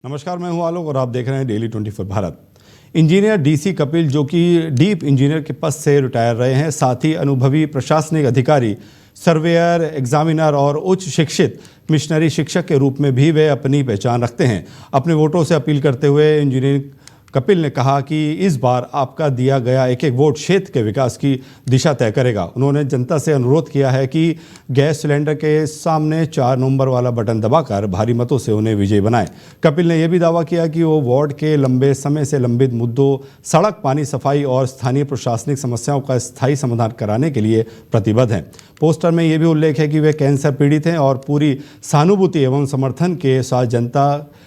नमस्कार, मैं हूं आलोक और आप देख रहे हैं daily 24 Bharat. Engineer DC Kapil, जो कि डीप इंजीनियर के पद से रिटायर रहे हैं, साथ ही अनुभवी प्रशासनिक अधिकारी, सर्वेयर, एग्जामिनर और उच्च शिक्षित मिशनरी शिक्षक के रूप में भी वे अपनी पहचान रखते हैं। अपने वोटों से अपील करते हुए इंजीनियर कपिल ने कहा कि इस बार आपका दिया गया एक एक वोट क्षेत्र के विकास की दिशा तय करेगा। उन्होंने जनता से अनुरोध किया है कि गैस सिलेंडर के सामने 4 नंबर वाला बटन दबाकर भारी मतों से उन्हें विजयी बनाएं। कपिल ने यह भी दावा किया कि वो वार्ड के लंबे समय से लंबित मुद्दों, सड़क, पानी, सफाई और स्थानीय प्रशासनिक समस्याओं का स्थायी समाधान कराने के लिए प्रतिबद्ध हैं। पोस्टर में यह भी उल्लेख है कि वे कैंसर पीड़ित हैं और पूरी सहानुभूति एवं समर्थन के साथ जनता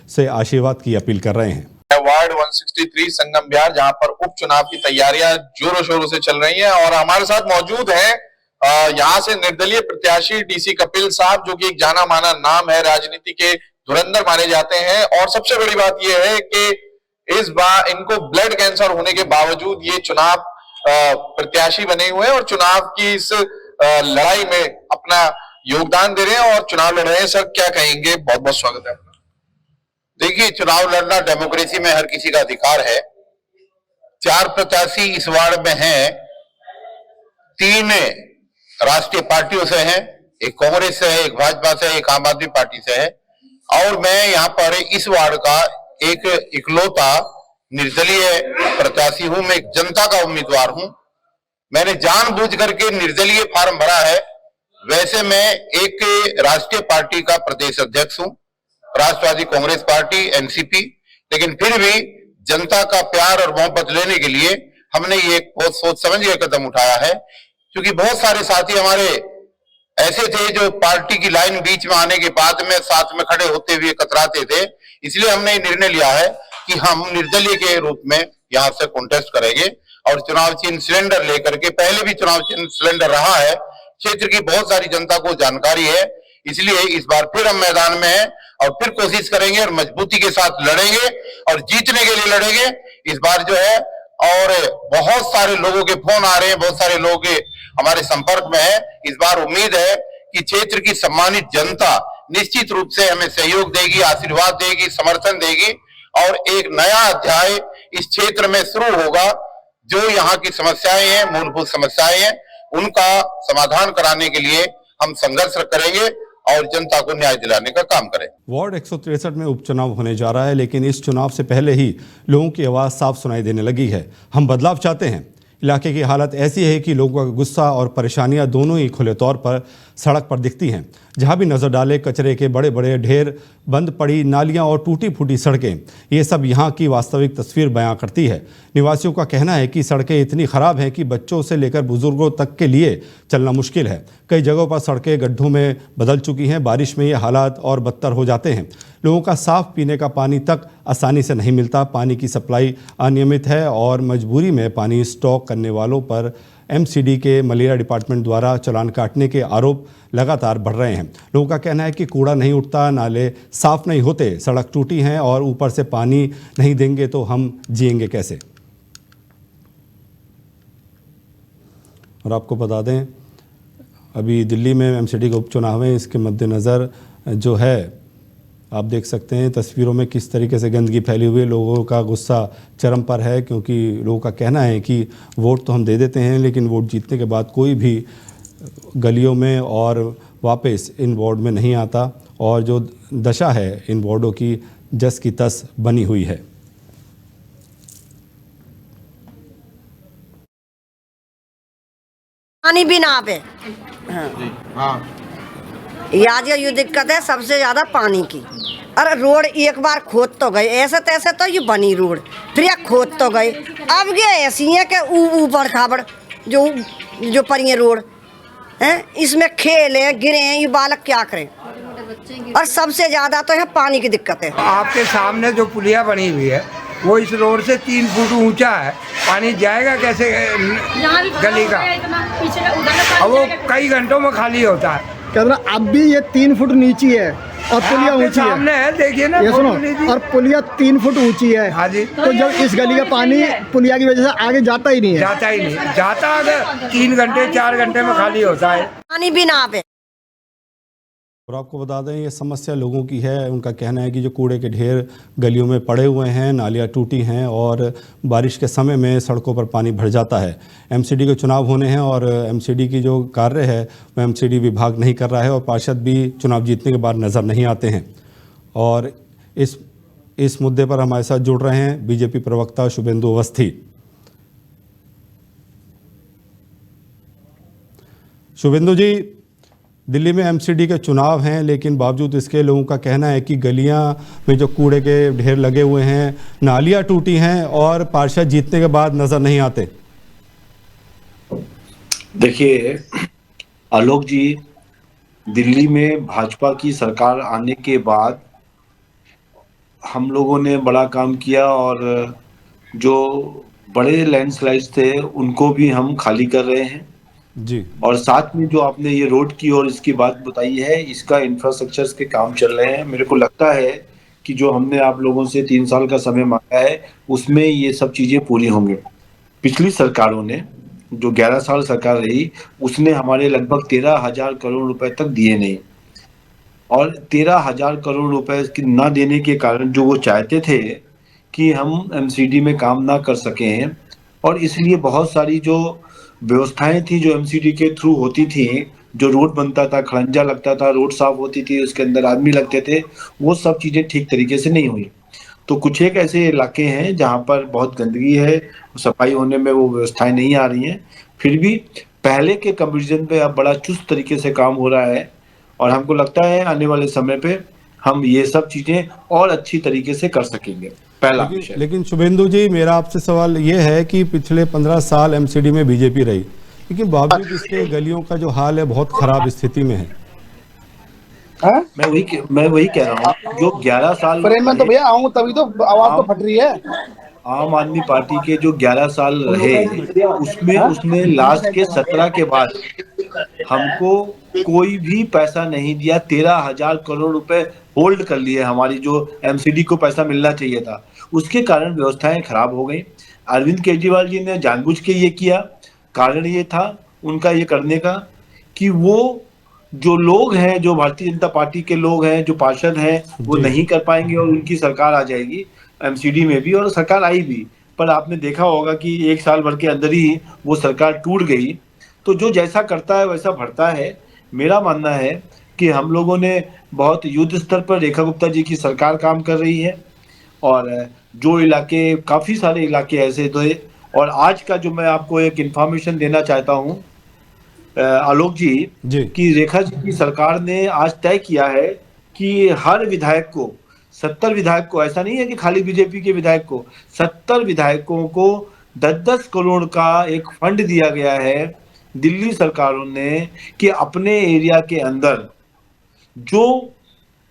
से आशीर्वाद की अपील कर रहे हैं। वार्ड 163 संगम बिहार, जहां पर उपचुनाव की तैयारियां जोरों शोरों से चल रही हैं और हमारे साथ मौजूद हैं यहां से निर्दलीय प्रत्याशी डीसी कपिल साहब, जो कि एक जाना माना नाम है, राजनीति के धुरंधर माने जाते हैं। और सबसे बड़ी बात यह है कि इस बार इनको ब्लड कैंसर होने के बावजूद ये चुनाव प्रत्याशी बने हुए हैं और चुनाव की इस लड़ाई में अपना योगदान दे रहे हैं और चुनाव लड़ रहे हैं। सर, क्या कहेंगे? बहुत बहुत स्वागत है। देखिए, चुनाव लड़ना डेमोक्रेसी में हर किसी का अधिकार है। 4 प्रत्याशी इस वार्ड में हैं, 3 राष्ट्रीय पार्टियों से हैं, एक कांग्रेस से है, एक भाजपा से है, एक आम आदमी पार्टी से है और मैं यहाँ पर इस वार्ड का एक इकलौता निर्दलीय प्रत्याशी हूं। मैं एक जनता का उम्मीदवार हूं। मैंने जानबूझ करके निर्दलीय फार्म भरा है। वैसे मैं एक राष्ट्रीय पार्टी का प्रदेश अध्यक्ष हूं, राष्ट्रवादी कांग्रेस पार्टी एनसीपी, लेकिन फिर भी जनता का प्यार और मोहब्बत लेने के लिए हमने ये बहुत सोच समझ के कदम उठाया है। क्योंकि बहुत सारे साथी हमारे ऐसे थे जो पार्टी की लाइन बीच में आने के बाद में साथ में खड़े होते हुए कतराते थे। इसलिए हमने निर्णय लिया है कि हम निर्दलीय के रूप में यहाँ से कॉन्टेस्ट करेंगे और चुनाव चिन्ह सिलेंडर लेकर के, पहले भी चुनाव चिन्ह सिलेंडर रहा है, क्षेत्र की बहुत सारी जनता को जानकारी है। इसलिए इस बार फिर हम मैदान में हैं और फिर कोशिश करेंगे और मजबूती के साथ लड़ेंगे और जीतने के लिए लड़ेंगे इस बार जो है। और बहुत सारे लोगों के फोन आ रहे हैं, बहुत सारे लोग हमारे संपर्क में है। इस बार उम्मीद है कि क्षेत्र की सम्मानित जनता निश्चित रूप से हमें सहयोग देगी, आशीर्वाद देगी, समर्थन देगी और एक नया अध्याय इस क्षेत्र में शुरू होगा। जो यहाँ की समस्याएं हैं, मूलभूत समस्याएं हैं, उनका समाधान कराने के लिए हम संघर्ष करेंगे और जनता को न्याय दिलाने का काम करें। वार्ड 163 में उपचुनाव होने जा रहा है, लेकिन इस चुनाव से पहले ही लोगों की आवाज़ साफ सुनाई देने लगी है। हम बदलाव चाहते हैं। इलाके की हालत ऐसी है कि लोगों का गुस्सा और परेशानियां दोनों ही खुले तौर पर सड़क पर दिखती हैं। जहां भी नज़र डाले कचरे के बड़े बड़े ढेर, बंद पड़ी नालियां और टूटी फूटी सड़कें, ये सब यहां की वास्तविक तस्वीर बयां करती है। निवासियों का कहना है कि सड़कें इतनी ख़राब हैं कि बच्चों से लेकर बुजुर्गों तक के लिए चलना मुश्किल है। कई जगहों पर सड़कें गड्ढों में बदल चुकी हैं। बारिश में ये हालात और बदतर हो जाते हैं। लोगों का साफ पीने का पानी तक आसानी से नहीं मिलता। पानी की सप्लाई अनियमित है और मजबूरी में पानी स्टॉक करने वालों पर एमसीडी के मलेरिया डिपार्टमेंट द्वारा चालान काटने के आरोप लगातार बढ़ रहे हैं। लोगों का कहना है कि कूड़ा नहीं उठता, नाले साफ नहीं होते, सड़क टूटी हैं और ऊपर से पानी नहीं देंगे तो हम जिएंगे कैसे। और आपको बता दें, अभी दिल्ली में एमसीडी के उपचुनाव हैं। इसके मद्देनज़र जो है, आप देख सकते हैं तस्वीरों में किस तरीके से गंदगी फैली हुई है। लोगों का गुस्सा चरम पर है, क्योंकि लोगों का कहना है कि वोट तो हम दे देते हैं, लेकिन वोट जीतने के बाद कोई भी गलियों में और वापस इन वार्ड में नहीं आता और जो दशा है इन वार्डों की जस की तस बनी हुई है। पानी भी ना आवे। हाँ। आज ये दिक्कत है सबसे ज्यादा पानी की। अरे रोड एक बार खोद तो गए, ऐसे तैसे तो ये बनी रोड, फिर ये खोद तो गए। अब ये ऐसी है कि ऊपर खाबड़ जो परिये रोड हैं, इसमें खेले गिरे हैं, ये बालक क्या करें। और सबसे ज्यादा तो है पानी की दिक्कत है। आपके सामने जो पुलिया बनी हुई है वो इस रोड से 3 फुट ऊंचा है। पानी जाएगा कैसे गली का? और वो कई घंटों में खाली होता है। कहना अब भी ये 3 फुट नीची है और पुलिया ऊंची है। सामने है, देखिए ना, ये सुनो, और पुलिया 3 फुट ऊंची है। हाँ जी। तो जब इस गली का पानी पुलिया की वजह से आगे जाता ही नहीं है। जाता अगर 3 घंटे 4 घंटे में खाली होता है। पानी भी ना आवे। और आपको बता दें ये समस्या लोगों की है। उनका कहना है कि जो कूड़े के ढेर गलियों में पड़े हुए हैं, नालियाँ टूटी हैं और बारिश के समय में सड़कों पर पानी भर जाता है। एमसीडी के चुनाव होने हैं और एमसीडी की जो कार्य है वह एमसीडी विभाग नहीं कर रहा है और पार्षद भी चुनाव जीतने के बाद नज़र नहीं आते हैं। और इस मुद्दे पर हमारे साथ जुड़ रहे हैं बीजेपी प्रवक्ता शुभेंदु अवस्थी। शुभेंदु जी, दिल्ली में एमसीडी के चुनाव हैं लेकिन बावजूद इसके लोगों का कहना है कि गलियां में जो कूड़े के ढेर लगे हुए हैं, नालियां टूटी हैं और पार्षद जीतने के बाद नजर नहीं आते। देखिए आलोक जी, दिल्ली में भाजपा की सरकार आने के बाद हम लोगों ने बड़ा काम किया और जो बड़े लैंडस्लाइड्स थे उनको भी हम खाली कर रहे हैं जी। और साथ में जो आपने ये रोड की और इसकी बात बताई है, इसका इंफ्रास्ट्रक्चर के काम चल रहे हैं। मेरे को लगता है कि जो हमने आप लोगों से 3 साल का समय मांगा है उसमें ये सब चीजें पूरी होंगी। पिछली सरकारों ने जो 11 साल सरकार रही उसने हमारे लगभग 13,000 करोड़ रुपए तक दिए नहीं, और 13,000 करोड़ रुपए ना देने के कारण जो वो चाहते थे कि हम एमसीडी में काम ना कर सके हैं, और इसलिए बहुत सारी जो व्यवस्थाएं थी जो एमसीडी के थ्रू होती थी, जो रोड बनता था, खड़ंजा लगता था, रोड साफ होती थी, उसके अंदर आदमी लगते थे, वो सब चीजें ठीक तरीके से नहीं हुई। तो कुछ एक ऐसे इलाके हैं जहां पर बहुत गंदगी है, सफाई होने में वो व्यवस्थाएं नहीं आ रही हैं। फिर भी पहले के कंपैरिजन पे अब बड़ा चुस्त तरीके से काम हो रहा है और हमको लगता है आने वाले समय पे हम ये सब चीजें और अच्छी तरीके से कर सकेंगे। पहला विषय। लेकिन शुभेंदु जी, मेरा आपसे सवाल ये है कि पिछले 15 साल एमसीडी में बीजेपी रही, लेकिन बावजूद इसके गलियों का जो हाल है बहुत खराब स्थिति में है। मैं वही कह रहा हूँ, जो 11 साल फ्रेम में तो भैया आऊँ तभी तो आवाज तो फट रही है। आम आदमी पार्टी के जो 11 साल रहे उसमें उसने लास्ट के 17 के बाद हमको कोई भी पैसा नहीं दिया। 13,000 करोड़ रुपए होल्ड कर लिए, हमारी जो एमसीडी को पैसा मिलना चाहिए था, उसके कारण व्यवस्थाएं खराब हो गई। अरविंद केजरीवाल जी ने जानबूझ के ये किया। कारण ये था उनका ये करने का कि वो जो लोग हैं, जो भारतीय जनता पार्टी के लोग हैं, जो पार्षद हैं, वो नहीं कर पाएंगे और उनकी सरकार आ जाएगी एमसीडी में भी, और सरकार आई भी। पर आपने देखा होगा कि 1 साल भर के अंदर ही वो सरकार टूट गई। तो जो जैसा करता है वैसा भरता है। मेरा मानना है कि हम लोगों ने बहुत युद्ध स्तर पर रेखा गुप्ता जी की सरकार काम कर रही है, और जो इलाके, काफी सारे इलाके ऐसे थे। और आज का जो मैं आपको एक इंफॉर्मेशन देना चाहता हूँ आलोक जी, कि रेखा जी की सरकार ने आज तय किया है कि हर विधायक को, 70 विधायक को, ऐसा नहीं है कि खाली बीजेपी के विधायक को, 70 विधायकों को 10-10 करोड़ का एक फंड दिया गया है दिल्ली सरकारों ने, कि अपने एरिया के अंदर जो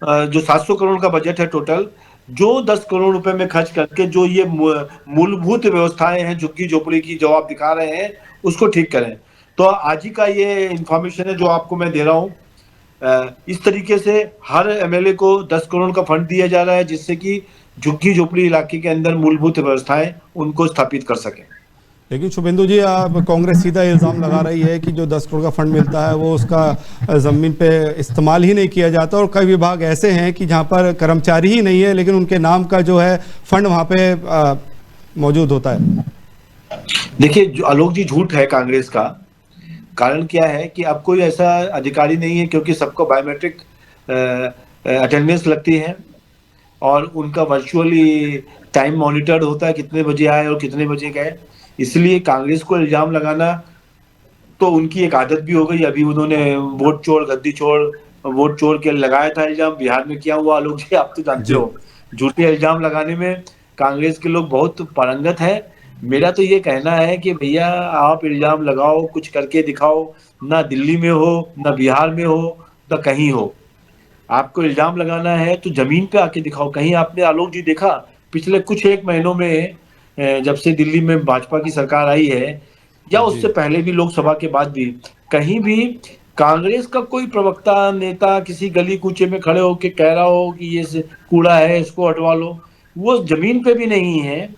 700 करोड़ का बजट है टोटल, जो 10 करोड़ रुपए में खर्च करके जो ये मूलभूत व्यवस्थाएं हैं, झुग्गी झोपड़ी की जो आप दिखा रहे हैं, उसको ठीक करें। तो आज ही का ये इंफॉर्मेशन है जो आपको मैं दे रहा हूँ। इस तरीके से हर एमएलए को 10 करोड़ का फंड दिया जा रहा है, जिससे कि झुग्गी झोपड़ी इलाके के अंदर मूलभूत व्यवस्थाएं उनको स्थापित कर सकें। लेकिन शुभेंदु जी, आप कांग्रेस सीधा इल्जाम लगा रही है कि जो 10 करोड़ का फंड मिलता है वो उसका जमीन पे इस्तेमाल ही नहीं किया जाता, और कई विभाग ऐसे हैं कि जहां पर कर्मचारी ही नहीं है लेकिन उनके नाम का जो है फंड वहां पे मौजूद होता है। देखिए आलोक जी, झूठ है कांग्रेस का। कारण क्या है कि अब कोई ऐसा अधिकारी नहीं है, क्योंकि सबको बायोमेट्रिक अटेंडेंस लगती है और उनका वर्चुअली टाइम मॉनिटर्ड होता है, कितने बजे आए और कितने बजे गए। इसलिए कांग्रेस को इल्जाम लगाना तो उनकी एक आदत भी हो गई। अभी उन्होंने वोट चोर, गद्दी चोर, वोट चोर के लगाया था इल्जाम, बिहार में किया हुआ। आलोक जी, आप तो जानते हो झूठे इल्जाम लगाने में कांग्रेस के लोग बहुत पारंगत है। मेरा तो ये कहना है कि भैया आप इल्जाम लगाओ, कुछ करके दिखाओ, ना दिल्ली में हो, ना बिहार में हो, ना कहीं हो। आपको इल्जाम लगाना है तो जमीन पे आके दिखाओ। कहीं आपने आलोक जी देखा पिछले कुछ एक महीनों में, जब से दिल्ली में भाजपा की सरकार आई है, या उससे पहले भी लोकसभा के बाद भी, कहीं भी कांग्रेस का कोई प्रवक्ता, नेता किसी गली कूचे में खड़े होकर कह रहा हो कि ये कूड़ा है, इसको हटवा लो, वो जमीन पे भी नहीं है।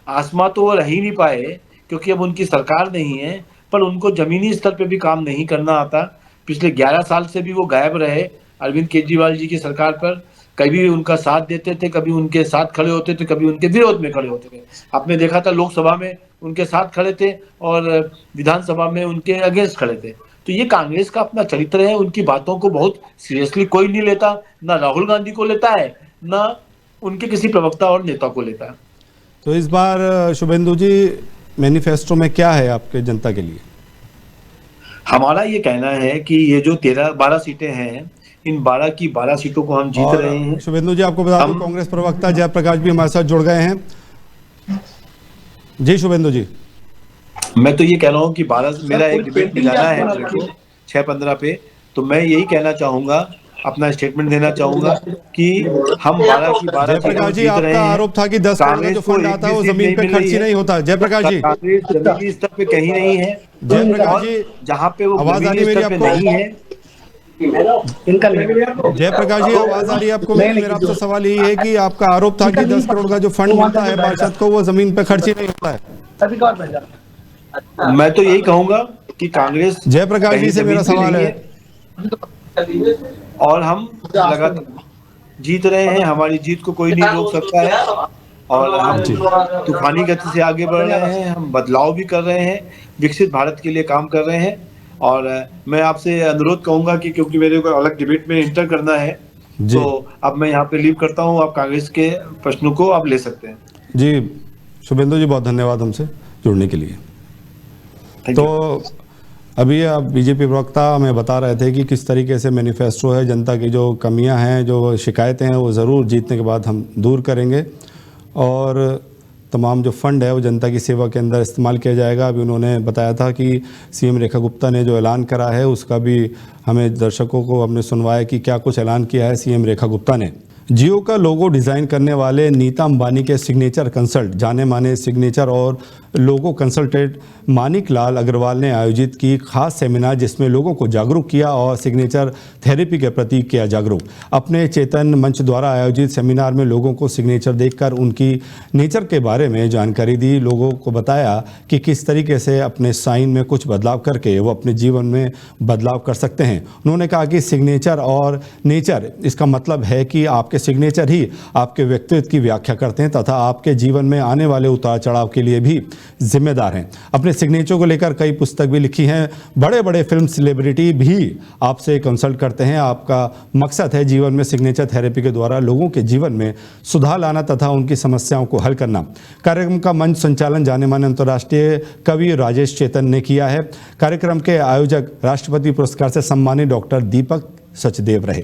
आसमां तो वो रह ही नहीं पाए क्योंकि अब उनकी सरकार नहीं है, पर उनको जमीनी स्तर पे भी काम नहीं करना आता। पिछले 11 साल से भी वो गायब रहे। अरविंद केजरीवाल जी की सरकार पर, कभी उनका साथ देते थे, कभी उनके साथ खड़े होते थे, कभी उनके विरोध में खड़े होते थे। आपने देखा था लोकसभा में उनके साथ खड़े थे और विधानसभा में उनके अगेंस्ट खड़े थे। तो ये कांग्रेस का अपना चरित्र है, उनकी बातों को बहुत सीरियसली कोई नहीं लेता, ना राहुल गांधी को लेता है, ना उनके किसी प्रवक्ता और नेता को लेता है। तो इस बार शुभेंदु जी मैनिफेस्टो में क्या है आपके जनता के लिए? हमारा ये कहना है कि ये जो 12 सीटें हैं, इन 12 की 12 सीटों को हम जीत रहे हैं। शुभेंदु जी, आपको बता दूं कांग्रेस प्रवक्ता जयप्रकाश भी हमारे साथ जुड़ गए हैं। जी शुभेंदु जी, मैं तो ये कह रहा हूँ कि 12 मेरा एक डिबेट में जाना है मेरे को 6-15 पे, तो मैं यही कहना चाहूंगा, अपना स्टेटमेंट देना चाहूंगा कि हम 12 की 12 जयप्रकाश जी, आपका आरोप था कि 10 करोड़ का जो फंड आता है वो जमीन पे खर्च ही नहीं होता। जयप्रकाश जी, कांग्रेस जमीनी स्तर पे कहीं नहीं है। जयप्रकाश जी, जहाँ पे वो आवाज आ रही जमीनी मेरी स्तर पे आपको? नहीं है। जयप्रकाश जी, आवाज आ रही है आपको? मेरा आपसे सवाल यही है कि आपका आरोप था कि 10 करोड़ का जो फंड मिलता है पार्षद को वो जमीन पे खर्च ही नहीं होता है। मैं तो यही कहूंगा कि कांग्रेस, जयप्रकाश जी से मेरा सवाल है, और हम लगातार जीत रहे हैं, हमारी जीत को कोई नहीं रोक सकता है, और हम तूफानी गति से आगे बढ़ रहे हैं, हम बदलाव भी कर रहे हैं, विकसित भारत के लिए काम कर रहे हैं। और मैं आपसे अनुरोध कहूंगा कि क्योंकि मेरे को अलग डिबेट में इंटर करना है, तो अब मैं यहाँ पे लीव करता हूँ, आप कांग्रेस के प्रश्नों को आप ले सकते हैं। जी शुभेंदु जी, बहुत धन्यवाद हमसे जुड़ने के लिए। तो अभी आप बीजेपी प्रवक्ता हमें बता रहे थे कि किस तरीके से मैनिफेस्टो है, जनता की जो कमियां हैं, जो शिकायतें हैं, वो ज़रूर जीतने के बाद हम दूर करेंगे और तमाम जो फंड है वो जनता की सेवा के अंदर इस्तेमाल किया जाएगा। अभी उन्होंने बताया था कि सीएम रेखा गुप्ता ने जो ऐलान करा है उसका भी हमें दर्शकों को हमने सुनवाया कि क्या कुछ ऐलान किया है सीएम रेखा गुप्ता ने। जियो का लोगो डिज़ाइन करने वाले नीता अंबानी के सिग्नेचर कंसल्ट, जाने माने सिग्नेचर और लोगो कंसल्टेंट मानिक लाल अग्रवाल ने आयोजित की खास सेमिनार, जिसमें लोगों को जागरूक किया और सिग्नेचर थेरेपी के प्रति किया जागरूक। अपने चेतन मंच द्वारा आयोजित सेमिनार में लोगों को सिग्नेचर देखकर उनकी नेचर के बारे में जानकारी दी। लोगों को बताया कि किस तरीके से अपने साइन में कुछ बदलाव करके वो अपने जीवन में बदलाव कर सकते हैं। उन्होंने कहा कि सिग्नेचर और नेचर, इसका मतलब है कि आपके सिग्नेचर ही आपके व्यक्तित्व की व्याख्या करते हैं तथा आपके जीवन में आने वाले उतार चढ़ाव के लिए भी जिम्मेदार हैं। अपने सिग्नेचर को लेकर कई पुस्तक भी लिखी हैं। बड़े बड़े फिल्म सेलिब्रिटी भी आपसे कंसल्ट करते हैं। आपका मकसद है जीवन में सिग्नेचर थेरेपी के द्वारा लोगों के जीवन में सुधार लाना तथा उनकी समस्याओं को हल करना। कार्यक्रम का मंच संचालन जाने माने अंतर्राष्ट्रीय कवि राजेश चेतन ने किया है। कार्यक्रम के आयोजक राष्ट्रपति पुरस्कार से सम्मानित डॉक्टर दीपक सचदेव रहे।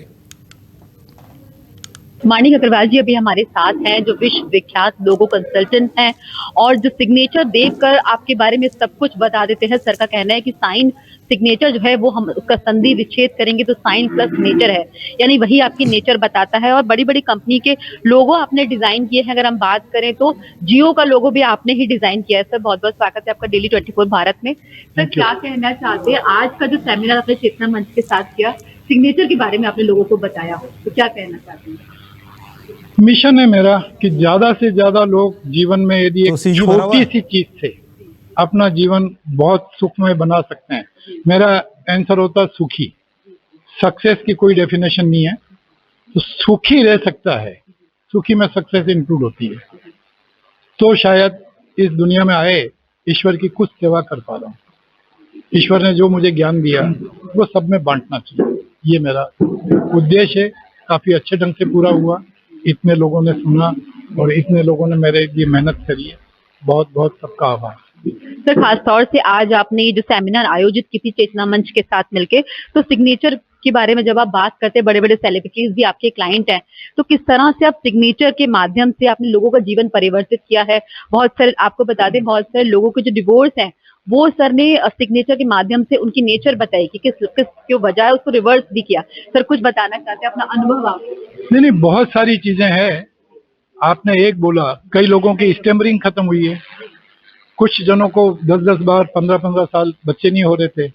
मानिक अग्रवाल जी अभी हमारे साथ हैं, जो विश्व विख्यात लोगो कंसल्टेंट हैं और जो सिग्नेचर देखकर आपके बारे में सब कुछ बता देते हैं। सर का कहना है कि साइन सिग्नेचर जो है वो हम उसका संधि विच्छेद करेंगे तो साइन प्लस नेचर है, यानी वही आपकी नेचर बताता है। और बड़ी बड़ी कंपनी के लोगो आपने डिजाइन किए हैं। अगर हम बात करें तो जियो का लोगो भी आपने ही डिजाइन किया है। सर बहुत बहुत स्वागत है आपका डेली 24 भारत में। सर क्या कहना चाहते हैं, आज का जो सेमिनार आपने चेतना मंच के साथ किया, सिग्नेचर के बारे में आपने लोगों को बताया हो, तो क्या कहना चाहते हैं? मिशन है मेरा कि ज्यादा से ज्यादा लोग जीवन में यदि एक छोटी सी चीज से अपना जीवन बहुत सुखमय बना सकते हैं। मेरा आंसर होता है सुखी। सक्सेस की कोई डेफिनेशन नहीं है, तो सुखी रह सकता है, सुखी में सक्सेस इंक्लूड होती है। तो शायद इस दुनिया में आए ईश्वर की कुछ सेवा कर पा रहा हूँ। ईश्वर ने जो मुझे ज्ञान दिया वो सब में बांटना चाहिए, ये मेरा उद्देश्य है। काफी अच्छे ढंग से पूरा हुआ। इतने लोगों ने सुना और इतने लोगों ने मेरे लिए मेहनत करी है। बहुत बहुत सबका आभार। सर खास तौर से आज आपने ये जो सेमिनार आयोजित की थी चेतना मंच के साथ मिलके, तो सिग्नेचर के बारे में जब आप बात करते हैं, बड़े बड़े सेलिब्रिटीज भी आपके क्लाइंट हैं, तो किस तरह से आप सिग्नेचर के माध्यम से आपने लोगों का जीवन परिवर्तित किया है। बहुत सारे आपको बता दें, बहुत सारे लोगों के जो डिवोर्स हैं वो सर ने सिग्नेचर के माध्यम से उनकी नेचर बताई कि किस क्यों वजह है, उसको रिवर्स भी किया। सर कुछ बताना चाहते हैं अपना अनुभव आप? नहीं, बहुत सारी चीजें हैं। आपने एक बोला, कई लोगों की स्टैमरिंग खत्म हुई है। कुछ जनों को 10-10 बार 15-15 साल बच्चे नहीं हो रहे थे।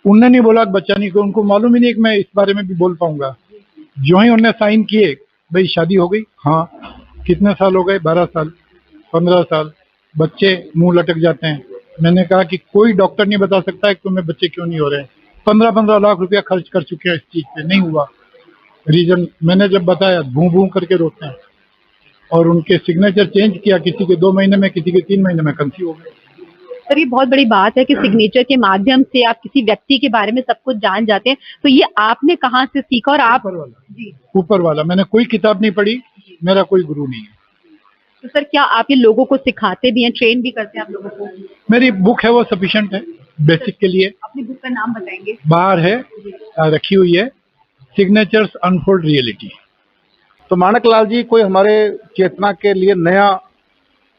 उनने नहीं बोला कि बच्चा नहीं, उनको मालूम ही नहीं कि मैं इस बारे में भी बोल पाऊंगा। जो ही उन्होंने साइन किए, भाई शादी हो गई। हाँ, कितने साल हो गए? 12 साल, 15 साल। बच्चे मुंह लटक जाते हैं। मैंने कहा कि कोई डॉक्टर नहीं बता सकता है कि तुम्हें बच्चे क्यों नहीं हो रहे हैं। 15-15 लाख रुपया खर्च कर चुके हैं इस चीज पे, नहीं हुआ। रीजन मैंने जब बताया, भूं भूं करके रोते हैं, और उनके सिग्नेचर चेंज किया, किसी के 2 महीने में, किसी के 3 महीने में कंसीव हो गए। सर ये बहुत बड़ी बात है कि सिग्नेचर के माध्यम से आप किसी व्यक्ति के बारे में सब कुछ जान जाते हैं, तो ये आपने कहाँ से सीखा? और आप ऊपर वाला, मैंने कोई किताब नहीं पढ़ी, मेरा कोई गुरु नहीं है। तो सर क्या आप ये लोगों को सिखाते भी हैं, ट्रेन भी करते हैं आप लोगों को? मेरी बुक है, वो सफिशिएंट है बेसिक के लिए। अपनी बुक का नाम बताएंगे? बाहर है, रखी हुई है, सिग्नेचर्स अनफोल्ड रियलिटी। तो माणक लाल जी कोई हमारे चेतना के लिए नया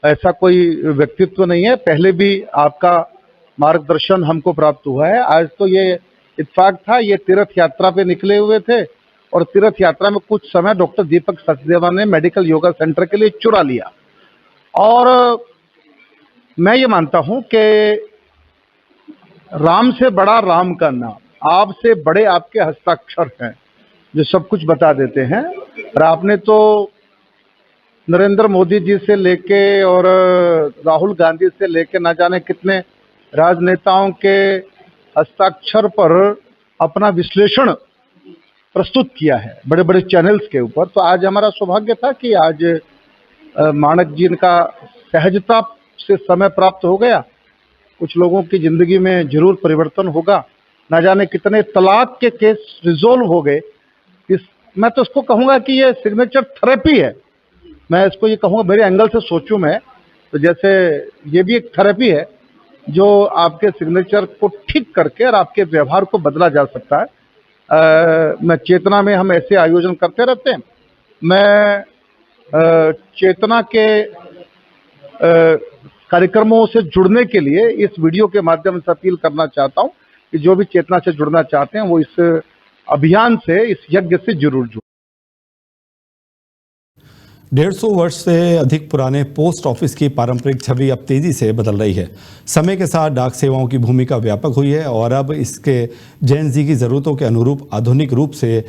ऐसा कोई व्यक्तित्व नहीं है, पहले भी आपका मार्गदर्शन हमको प्राप्त हुआ है। आज तो ये इत्तेफाक था, ये तीर्थ यात्रा पे निकले हुए थे और तीर्थ यात्रा में कुछ समय डॉक्टर दीपक सचदेवा ने मेडिकल योगा सेंटर के लिए चुरा लिया। और मैं ये मानता हूं कि राम से बड़ा राम का नाम, आप से बड़े आपके हस्ताक्षर हैं जो सब कुछ बता देते हैं। और आपने तो नरेंद्र मोदी जी से लेके और राहुल गांधी से लेके ना जाने कितने राजनेताओं के हस्ताक्षर पर अपना विश्लेषण प्रस्तुत किया है बड़े बड़े चैनल्स के ऊपर। तो आज हमारा सौभाग्य था कि आज माणक जी का सहजता से समय प्राप्त हो गया। कुछ लोगों की जिंदगी में जरूर परिवर्तन होगा, ना जाने कितने तलाक के केस रिजोल्व हो गए। मैं तो इसको कहूँगा कि ये सिग्नेचर थेरेपी है, मैं इसको ये कहूँगा, मेरे एंगल से सोचूं मैं तो जैसे ये भी एक थेरेपी है जो आपके सिग्नेचर को ठीक करके और आपके व्यवहार को बदला जा सकता है। मैं चेतना में हम ऐसे आयोजन करते रहते हैं। मैं चेतना के कार्यक्रमों से जुड़ने के लिए इस वीडियो के माध्यम से अपील करना चाहता हूं कि जो भी चेतना से जुड़ना चाहते हैं वो इस अभियान से, इस यज्ञ से जरूर जुड़ें। 150 वर्ष से अधिक पुराने पोस्ट ऑफिस की पारंपरिक छवि अब तेजी से बदल रही है। समय के साथ डाक सेवाओं की भूमिका व्यापक हुई है और अब इसके जेन जी की ज़रूरतों के अनुरूप आधुनिक रूप से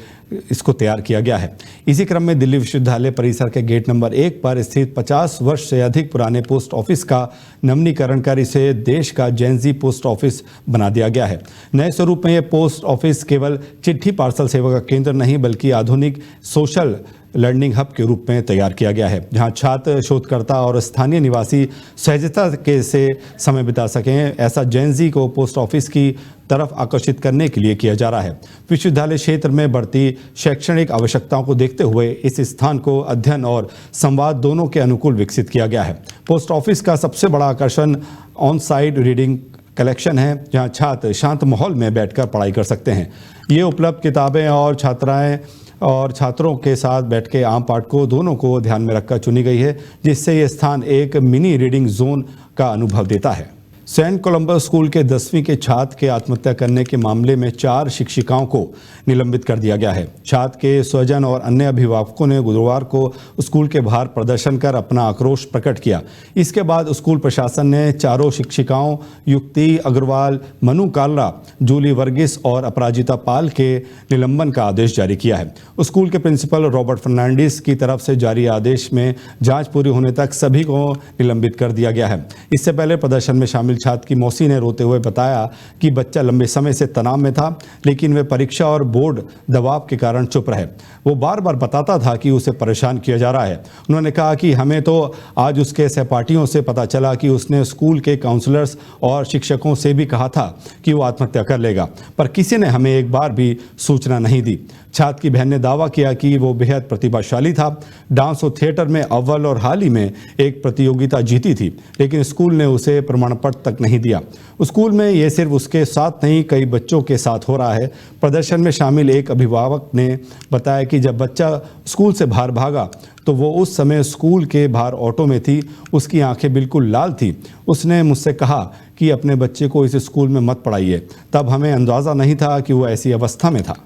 इसको तैयार किया गया है। इसी क्रम में दिल्ली विश्वविद्यालय परिसर के गेट नंबर 1 पर स्थित 50 वर्ष से अधिक पुराने पोस्ट ऑफिस का नवीनीकरण कर इसे देश का जेन जी पोस्ट ऑफिस बना दिया गया है। नए स्वरूप में यह पोस्ट ऑफिस केवल चिट्ठी पार्सल सेवा का केंद्र नहीं बल्कि आधुनिक सोशल लर्निंग हब के रूप में तैयार किया गया है, जहां छात्र, शोधकर्ता और स्थानीय निवासी सहजता के से समय बिता सकें। ऐसा जेन जी को पोस्ट ऑफिस की तरफ आकर्षित करने के लिए किया जा रहा है। विश्वविद्यालय क्षेत्र में बढ़ती शैक्षणिक आवश्यकताओं को देखते हुए इस स्थान को अध्ययन और संवाद दोनों के अनुकूल विकसित किया गया है। पोस्ट ऑफिस का सबसे बड़ा आकर्षण ऑन साइट रीडिंग कलेक्शन है, जहां छात्र शांत माहौल में बैठकर पढ़ाई कर सकते हैं। ये उपलब्ध किताबें और छात्रों के साथ बैठ के आम पाठकों दोनों को ध्यान में रखकर चुनी गई है, जिससे ये स्थान एक मिनी रीडिंग जोन का अनुभव देता है। सेंट कोलंबस स्कूल के 10वीं के छात्र के आत्महत्या करने के मामले में 4 शिक्षिकाओं को निलंबित कर दिया गया है। छात्र के स्वजन और अन्य अभिभावकों ने गुरुवार को स्कूल के बाहर प्रदर्शन कर अपना आक्रोश प्रकट किया। इसके बाद स्कूल प्रशासन ने चारों शिक्षिकाओं युक्ति अग्रवाल, मनु कालरा, जूली वर्गीस और अपराजिता पाल के निलंबन का आदेश जारी किया है। स्कूल के प्रिंसिपल रॉबर्ट फर्नांडिस की तरफ से जारी आदेश में जांच पूरी होने तक सभी को निलंबित कर दिया गया है। इससे पहले प्रदर्शन में शामिल छात्र की मौसी ने रोते हुए बताया कि बच्चा लंबे समय से तनाव में था, लेकिन वे परीक्षा और बोर्ड दबाव के कारण चुप रहे। वो बार बार बताता था कि उसे परेशान किया जा रहा है। उन्होंने कहा कि हमें तो आज उसके सहपाठियों से पता चला कि उसने स्कूल के काउंसलर्स और शिक्षकों से भी कहा था कि वो आत्महत्या कर लेगा, पर किसी ने हमें एक बार भी सूचना नहीं दी। छात्र की बहन ने दावा किया कि वो बेहद प्रतिभाशाली था, डांस और थिएटर में अव्वल और हाल ही में एक प्रतियोगिता जीती थी, लेकिन स्कूल ने उसे प्रमाण पत्र तक नहीं दिया। स्कूल में ये सिर्फ उसके साथ नहीं कई बच्चों के साथ हो रहा है। प्रदर्शन में शामिल एक अभिभावक ने बताया कि जब बच्चा स्कूल से बाहर भागा तो वो उस समय स्कूल के बाहर ऑटो में थी, उसकी आंखें बिल्कुल लाल थी। उसने मुझसे कहा कि अपने बच्चे को इस स्कूल में मत पढ़ाइए। तब हमें अंदाजा नहीं था कि वो ऐसी अवस्था में था।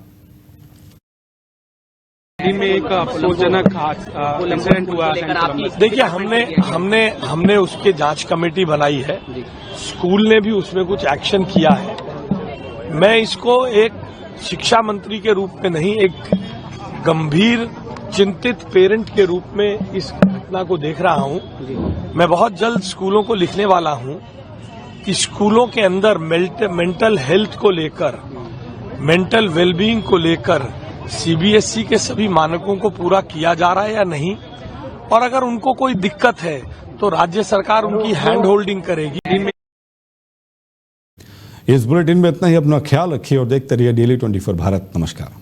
में एक अफसोसजनक इंसिडेंट हुआ। देखिए, हमने उसके जांच कमेटी बनाई है, स्कूल ने भी उसमें कुछ एक्शन किया है। मैं इसको एक शिक्षा मंत्री के रूप में नहीं, एक गंभीर चिंतित पेरेंट के रूप में इस घटना को देख रहा हूं। मैं बहुत जल्द स्कूलों को लिखने वाला हूं कि स्कूलों के अंदर मेंटल हेल्थ को लेकर, मेंटल वेलबींग को लेकर सीबीएसई के सभी मानकों को पूरा किया जा रहा है या नहीं, और अगर उनको कोई दिक्कत है तो राज्य सरकार उनकी हैंड होल्डिंग करेगी। इस बुलेटिन में इतना ही। अपना ख्याल रखिए और देखते रहिए डेली 24 भारत। नमस्कार।